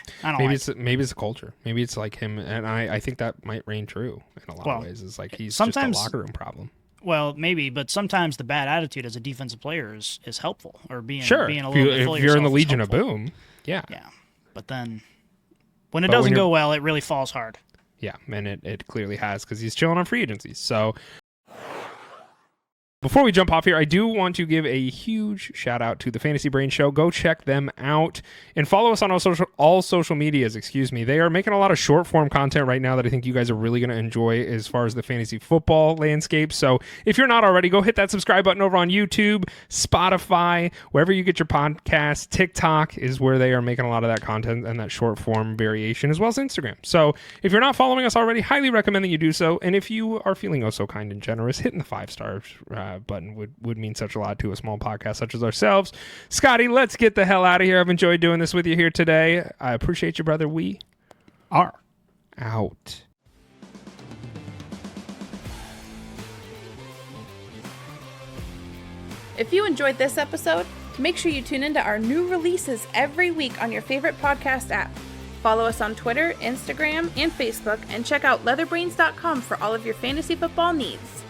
B: Maybe it's a culture. Maybe it's like him, and I think that might reign true in a lot of ways. It's like he's just a locker room problem.
C: Well, maybe, but sometimes the bad attitude as a defensive player is helpful, or being a
B: sure.
C: little bit full of
B: if you're in the
C: yourself
B: Legion
C: is
B: of Boom, yeah.
C: But then when it doesn't go well, it really falls hard.
B: Yeah, and it clearly has, because he's chilling on free agency. So before we jump off here, I do want to give a huge shout out to the Fantasy Brain Show. Go check them out and follow us on all social medias. They are making a lot of short form content right now that I think you guys are really going to enjoy as far as the fantasy football landscape. So if you're not already, go hit that subscribe button over on YouTube, Spotify, wherever you get your podcast. TikTok is where they are making a lot of that content and that short form variation, as well as Instagram. So if you're not following us already, highly recommend that you do so. And if you are feeling so kind and generous, hitting the 5 stars button would mean such a lot to a small podcast such as ourselves. Scotty, let's get the hell out of here. I've enjoyed doing this with you here today. I appreciate you, brother. We are out.
A: If you enjoyed this episode, make sure you tune into our new releases every week on your favorite podcast app. Follow us on Twitter, Instagram, and Facebook, and check out LeatherBrainz.com for all of your fantasy football needs.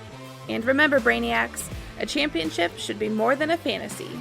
A: And remember, Brainiacs, a championship should be more than a fantasy.